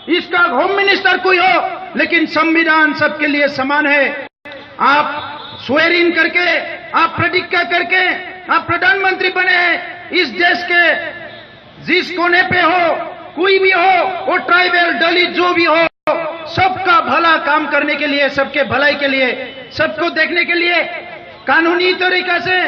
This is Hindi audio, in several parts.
इसका होम मिनिस्टर कोई हो, लेकिन संविधान सबके लिए समान है। आप स्वेर इन करके, आप प्रतिज्ञा करके आप प्रधानमंत्री बने हैं। इस देश के जिस कोने पे हो, कोई भी हो, वो ट्राइबल, दलित जो भी हो, सबका भला काम करने के लिए, सबके भलाई के लिए, सबको देखने के लिए, कानूनी तरीका से,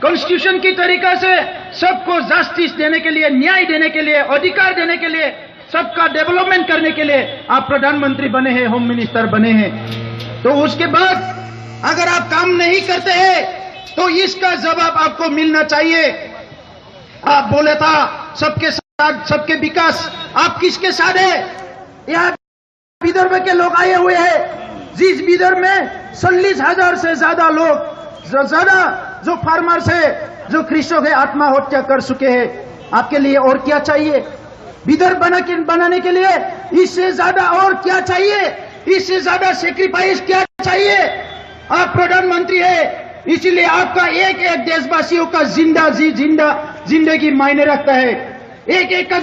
कॉन्स्टिट्यूशन की तरीका से सबको जस्टिस देने के लिए, न्याय देने के लिए, अधिकार देने के लिए, सबका डेवलपमेंट करने के लिए आप प्रधानमंत्री बने हैं, होम मिनिस्टर बने हैं। तो उसके बाद अगर आप काम नहीं करते हैं तो इसका जवाब आपको मिलना चाहिए। आप बोले था सबके साथ सबके विकास, आप किसके साथ है? यहाँ विदर्भ के लोग आए हुए हैं, जिस विदर्भ में 40,000 से ज्यादा लोग जो फार्मर्स है, जो कृषक है, आत्महत्या कर चुके हैं। आपके लिए और क्या चाहिए? विदर्भ बनाने के लिए इससे ज्यादा और क्या चाहिए? इससे ज्यादा सेक्रीफाइस क्या चाहिए? आप प्रधानमंत्री है, इसलिए आपका एक एक देशवासियों का जिंदगी मायने रखता है। एक एक का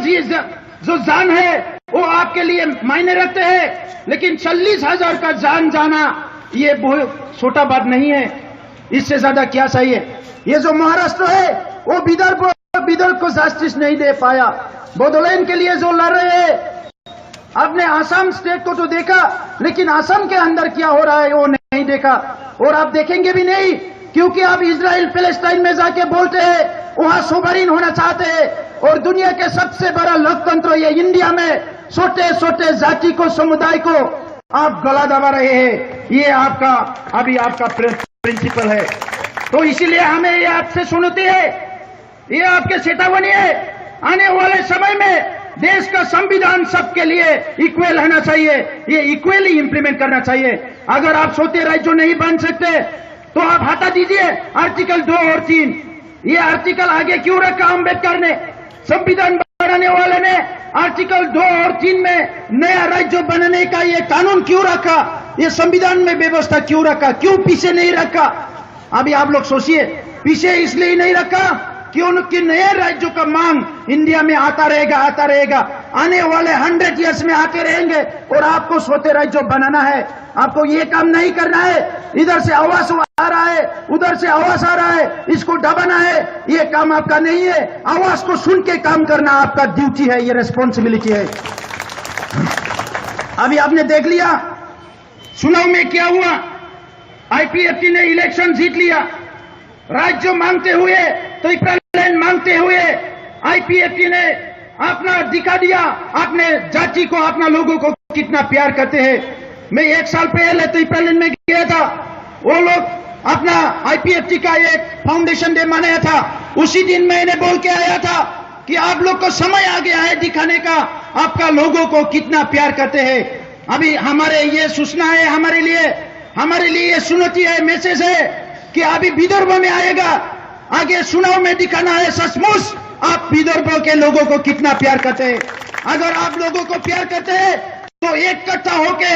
जो जान है वो आपके लिए मायने रखते हैं। लेकिन 40,000 का जान जाना ये बहुत छोटा बात नहीं है। इससे ज्यादा क्या चाहिए? ये जो महाराष्ट्र है वो विदर्भ को जस्टिस नहीं दे पाया। बोडोलैंड के लिए जो लड़ रहे हैं, आपने आसाम स्टेट को तो देखा, लेकिन आसाम के अंदर क्या हो रहा है वो नहीं देखा, और आप देखेंगे भी नहीं, क्योंकि आप इजराइल पैलेस्टाइन में जाके बोलते हैं वहां सोवरीन होना चाहते हैं, और दुनिया के सबसे बड़ा लोकतंत्र ये इंडिया में छोटे छोटे जाति को, समुदाय को आप गला दबा रहे हैं। ये आपका प्रिंसिपल है। तो इसीलिए हमें ये आपसे सुनते हैं, ये आपके चेतावनी है। आने वाले समय में देश का संविधान सबके लिए इक्वल होना चाहिए, ये इक्वली इंप्लीमेंट करना चाहिए। अगर आप छोटे राज्य नहीं बन सकते तो आप हटा दीजिए आर्टिकल 2 और 3। ये आर्टिकल आगे क्यों रखा अम्बेडकर ने? संविधान बनाने वाले ने आर्टिकल 2 और 3 में नया राज्य बनने का ये कानून क्यों रखा? ये संविधान में व्यवस्था क्यों रखा? क्यों पीछे नहीं रखा? अभी आप लोग सोचिए, पीछे इसलिए नहीं रखा क्योंकि नए राज्यों का मांग इंडिया में आता रहेगा। आने वाले 100 ईयर्स में आते रहेंगे, और आपको छोटे राज्य बनाना है। आपको ये काम नहीं करना है, इधर से आवाज आ रहा है, उधर से आवाज आ रहा है, इसको दबाना है, ये काम आपका नहीं है। आवाज को सुन के काम करना आपका ड्यूटी है, ये रेस्पॉन्सिबिलिटी है। अभी आपने देख लिया चुनाव में क्या हुआ। आईपीएफटी ने इलेक्शन जीत लिया, राज्य मांगते हुए, ट्रिपल मांगते हुए आईपीएफटी ने अपना दिखा दिया, अपने जाति को, अपना लोगों को कितना प्यार करते हैं। मैं 1 साल पहले ट्रिपल में गया था, वो लोग अपना आईपीएफटी का एक फाउंडेशन डे मनाया था। उसी दिन मैंने बोल के आया था कि आप लोग को समय आ गया है दिखाने का, आपका लोगों को कितना प्यार करते हैं। अभी हमारे ये सूचना है, हमारे लिए ये सुनती है, मैसेज है कि अभी विदर्भ में आएगा, आगे चुनाव में दिखाना है सचमुच आप विदर्भ के लोगों को कितना प्यार करते हैं। अगर आप लोगों को प्यार करते हैं तो इकट्ठा होके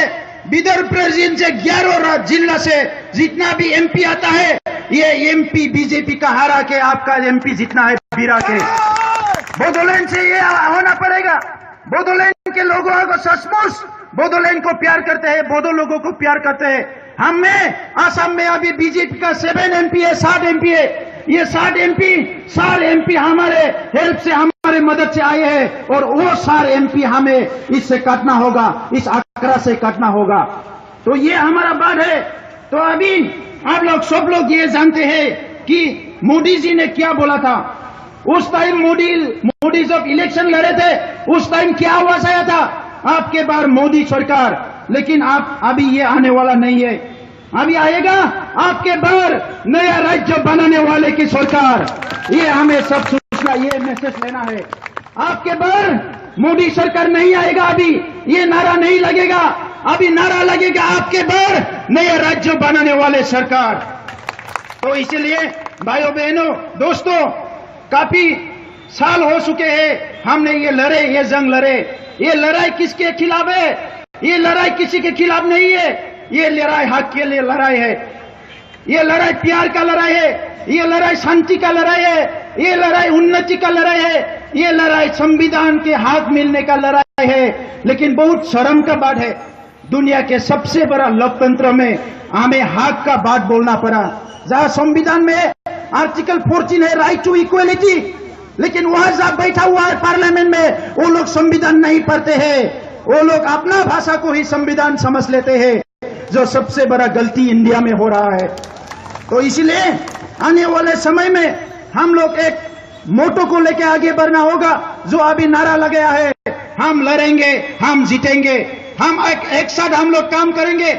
विदर्भ प्रेसिडेंट से 11 जिला से जितना भी एमपी आता है, ये एमपी बीजेपी का हरा के आपका एमपी जितना है बिरा के। बोडोलैंड से ये होना पड़ेगा। बोडोलैंड के लोगों को सचमुच बोडोलैंड को प्यार करते हैं, बोडो लोगों को प्यार करते हैं। हमें आसाम में अभी बीजेपी का 7 एमपी है, 7 एमपी है। ये 7 एमपी हमारे हेल्प से, हमारे मदद से आए हैं, और वो 7 एमपी हमें इससे काटना होगा, इस आंकड़ा से काटना होगा। तो ये हमारा बात है। तो अभी आप लोग सब लोग ये जानते हैं कि मोदी जी ने क्या बोला था। उस टाइम मोदी जब इलेक्शन लड़े थे, उस टाइम क्या आवाज आया था? आपके बार मोदी सरकार। लेकिन आप अभी ये आने वाला नहीं है, अभी आएगा आपके बार नया राज्य बनाने वाले की सरकार। ये हमें सब सोचना, ये मैसेज लेना है। आपके बार मोदी सरकार नहीं आएगा, अभी ये नारा नहीं लगेगा, अभी नारा लगेगा आपके बार नया राज्य बनाने वाले सरकार। तो इसलिए भाइयों बहनों दोस्तों, काफी साल हो चुके हैं हमने ये लड़े, ये जंग लड़े। ये लड़ाई किसके खिलाफ है? ये लड़ाई किसी के खिलाफ नहीं है। ये लड़ाई हक के लिए लड़ाई है, ये लड़ाई प्यार का लड़ाई है, ये लड़ाई शांति का लड़ाई है, ये लड़ाई उन्नति का लड़ाई है, ये लड़ाई संविधान के हाथ मिलने का लड़ाई है, लेकिन बहुत शर्म का बात है, दुनिया के सबसे बड़ा लोकतंत्र में हमें हक का बात बोलना पड़ा। जहां संविधान में आर्टिकल 14 है राइट टू इक्वलिटी, लेकिन वहां जब बैठा हुआ है पार्लियामेंट में, वो लोग संविधान नहीं पढ़ते हैं, वो लोग अपना भाषा को ही संविधान समझ लेते हैं, जो सबसे बड़ा गलती इंडिया में हो रहा है। तो इसलिए आने वाले समय में हम लोग एक मोटो को लेकर आगे बढ़ना होगा, जो अभी नारा लगाया है, हम लड़ेंगे, हम जीतेंगे, हम एक साथ हम लोग काम करेंगे।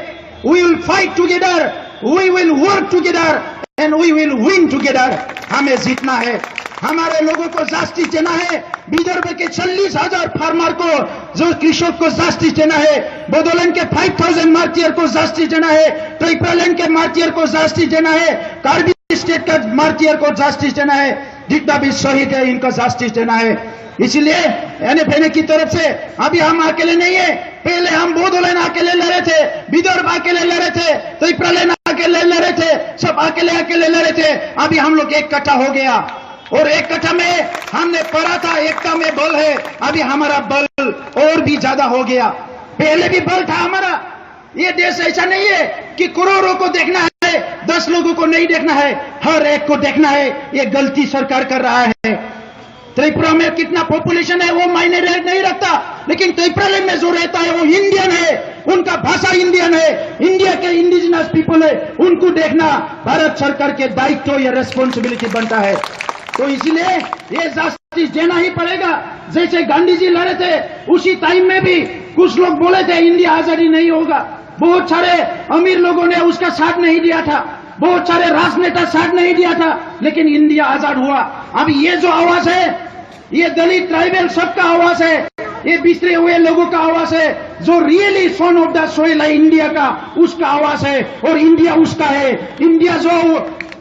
We will fight together, we will work together and we will win together. हमें जीतना है, हमारे लोगों को जस्टिस देना है। विदर्भ के 40,000 फार्मर को, जो कृषक को जस्टिस देना है, बोडोलैंड के 5,000 मार्टियर को जस्टिस देना है, ट्रिपलैंड के मार्टियर को जस्टिस देना है, कार्बी स्टेट का मार्टियर को जस्टिस देना है, जितना भी शहीद है इनको जस्टिस देना है। इसलिए एनएफएनए की तरफ से अभी हम अकेले नहीं है, पहले हम बोडोलैंड अकेले लड़े थे, विदर्भ अकेले लड़े थे, ट्रिपलैंड अकेले लड़े थे, सब अकेले अकेले लड़े थे। अभी हम लोग एक कट्ठा हो गया, और एक कट्ठा में हमने पढ़ा था एकता में बल है, अभी हमारा बल और भी ज्यादा हो गया। पहले भी बल था हमारा। ये देश ऐसा नहीं है कि करोड़ों को देखना है, 10 लोगों को नहीं देखना है, हर एक को देखना है। ये गलती सरकार कर रहा है। त्रिपुरा में कितना पॉपुलेशन है वो मायने नहीं रखता, लेकिन त्रिपुरा में जो रहता है वो इंडियन है, उनका भाषा इंडियन है, इंडिया के इंडिजिनस पीपल है, उनको देखना भारत सरकार के दायित्व या रेस्पॉन्सिबिलिटी बनता है। तो इसलिए ये जस्टिस देना ही पड़ेगा। जैसे गांधी जी लड़े थे, उसी टाइम में भी कुछ लोग बोले थे इंडिया आजादी नहीं होगा, बहुत सारे अमीर लोगों ने उसका साथ नहीं दिया था, बहुत सारे राजनेता साथ नहीं दिया था, लेकिन इंडिया आजाद हुआ। अब ये जो आवाज है, ये दलित ट्राइबल सबका आवाज है, ये बिछड़े हुए लोगों का आवाज है, जो really son of the soil है इंडिया का, उसका आवाज है, और इंडिया उसका है। इंडिया जो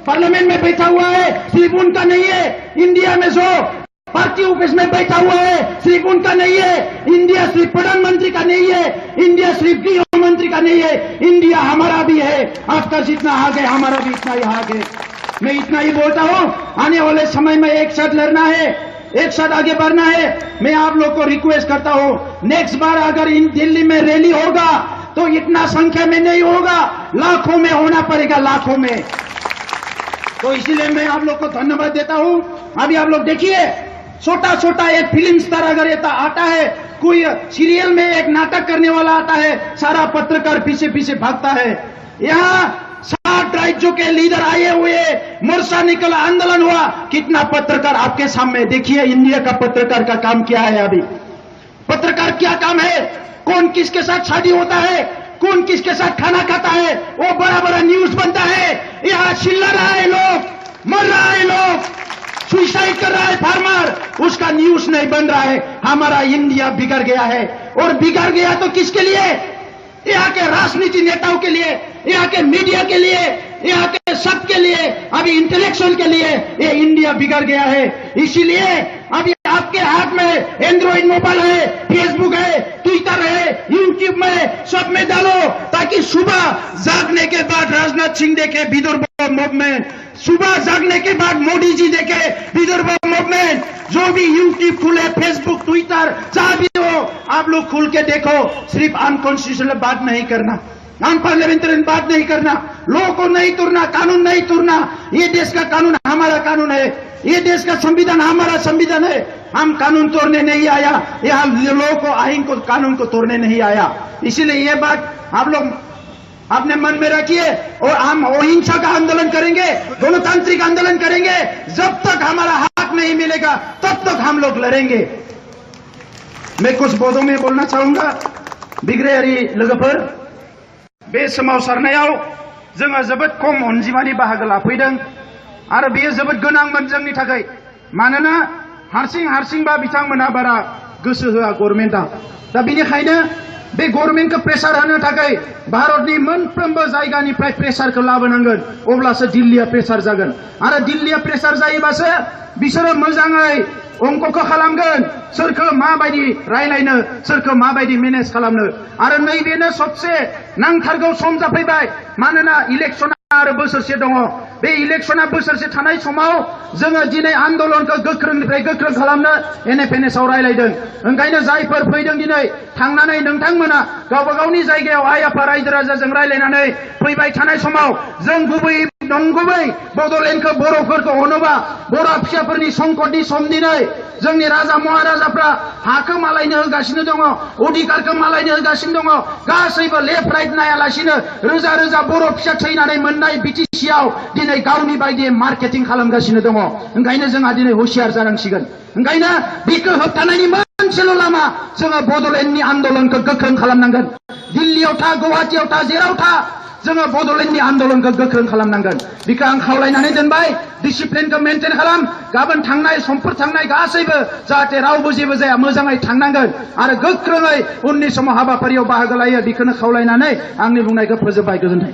पार्लियामेंट में बैठा हुआ है सिर्फ उनका नहीं है, इंडिया में जो पार्टी ऑफिस में बैठा हुआ है सिर्फ उनका नहीं है, इंडिया सिर्फ प्रधानमंत्री का नहीं है, इंडिया सिर्फ गृह मंत्री का नहीं है, इंडिया हमारा भी है। आपका जितना हक है हमारा भी इतना ही हक है। मैं इतना ही बोलता हूँ, आने वाले समय में एक साथ लड़ना है, एक साथ आगे बढ़ना है। मैं आप लोग को रिक्वेस्ट करता हूँ, नेक्स्ट बार अगर इन दिल्ली में रैली होगा तो इतना संख्या में नहीं होगा, लाखों में होना पड़ेगा, लाखों में। तो इसीलिए मैं आप लोग को धन्यवाद देता हूं। अभी आप लोग देखिए, छोटा छोटा एक फिल्म स्टार अगर ये आता है, कोई सीरियल में एक नाटक करने वाला आता है, सारा पत्रकार पीछे पीछे भागता है। यहाँ 7 राज्यों के लीडर आए हुए, मोर्चा निकला, आंदोलन हुआ, कितना पत्रकार आपके सामने। देखिए इंडिया का पत्रकार का काम क्या है। अभी पत्रकार क्या काम है, कौन किसके साथ शादी होता है, कौन किसके साथ खाना खाता है, वो बड़ा बड़ा न्यूज बनता है। यहाँ चिल्ला रहा है लोग, मर रहा है लोग, सुसाइड कर रहा है फार्मर, उसका न्यूज नहीं बन रहा है। हमारा इंडिया बिगड़ गया है, और बिगड़ गया तो किसके लिए? यहाँ के राजनीति नेताओं के लिए, यहाँ के मीडिया के लिए, यहाँ के सबके लिए, अभी इंटेलेक्चुअल के लिए ये इंडिया बिगड़ गया है। इसीलिए अभी आपके हाथ में एंड्रॉइड मोबाइल है, फेसबुक है, ट्विटर है, यूट्यूब में, सब में डालो, ताकि सुबह जागने के बाद राजनाथ सिंह देखे विदर्भ मूवमेंट, सुबह जागने के बाद मोदी जी देखे विदर्भ मूवमेंट, जो भी यूट्यूब खुले, फेसबुक, ट्विटर, जहां भी हो, आप लोग खुल के देखो। सिर्फ अनकॉन्स्टिट्यूशनल बात नहीं करना, नॉन पार्लियामेंट्रियन बात नहीं करना, लोगों को नहीं तोड़ना, कानून नहीं तोड़ना। ये देश का कानून हमारा कानून है, ये देश का संविधान हमारा संविधान है। हम कानून तोड़ने नहीं आया, यहाँ लोगों को, आइन को, कानून को तोड़ने नहीं आया। इसीलिए ये बात आप लोग अपने मन में रखिए, और हम अहिंसा का आंदोलन करेंगे, गणतांत्रिक आंदोलन करेंगे। जब तक हमारा हक नहीं मिलेगा तब तक हम लोग लड़ेंगे। मैं कुछ बोधों में बोलना चाहूंगा। बिग्रायारि लोगोफोर, बे सोमावसारनायाव जोङो जोबोद खम अनजिमानि बाहागो लाफैदों, आरो बेयो जोबोद गोनांमोन जोंनि थाखाय। मानोना हारसिंबा बिथांमोना बारा गोसो होआ गभर्नमेन्टआ। दा बेनिखायनो बे गभर्नमेन्टखौ प्रेसार होनो थाखाय भारतनि मोनफ्रोमबो जायगानिफ्राय प्रेसारखौ लाबोनांगोन, अब्लासो दिल्लीया प्रेसार जागोन। आरो दिल्लीया प्रेसार जायोबासो बिसोरो मोजाङै अंकखौ खालामगोन, सोरखौ माबायदि रायलायनो, सोरखौ माबायदि मेनेज खालामनो। आरो नैबेनो सबसे नांथारगौ सम जाफैबाय, मानोना इलेक्सना आरो बोसोरसे दङ। बे इलेक्शना बोसोरसे थानाय समाव जोङो दिनै आन्दोलनखौ गोख्रोंनिफ्राय गोख्रों खालामनो NFNS-आव रायलायदों। ओंखायनो जायफोर फैदों दिनै थांनानै नोंथांमोना गावबा गावनि जायगायाव आइ आफा रायजो राजाजों रायलायनानै फैबाय थानाय समाव जों गुबै नंगुबै बड'लेण्डखौ बर'फोरखौ अनोबा बर' फिसाफोरनि संकटनि सम दिनै जोंनि राजा महाराजाफ्रा हाखौ मालायनो होगासिनो दङ, अधिकारखौ मालायनो होगासिनो दङ, गासैबो लेफ्ट राइट नायालासिनो रोजा रोजा बर' फिसा थैनानै मोननाय BTC-आव दिनै गावनि बायदि मार्केटिं खालामगासिनो दङ। ओंखायनो जोंहा दिनै हुसियार जानांसिगोन। ओंखायनो बेखौ होबथानायनि मोनसेल' लामा जोङो बड'लेण्डनि आन्दोलनखौ गोख्रों खालामनांगोन। दिल्लीयाव था, गुवाहाटीयाव था, जेराव था जोङो बड'लेण्डनि आन्दोलनखौ गोख्रों खालामनांगोन। बेखौ आं खावलायनानै दोनबाय। डिसिप्लिनखौ मेनटेन खालाम। गाबोन थांनाय समफोर थांनाय गासैबो जाहाथे रावबो जेबो जाया, मोजाङै थांनांगोन आरो गोख्रोङै उननि समाव हाबाफारियाव बाहागो लायो। बेखौनो खावलायनानै आंनि बुंनायखौ फोजोबबाय। गोजोन्थों।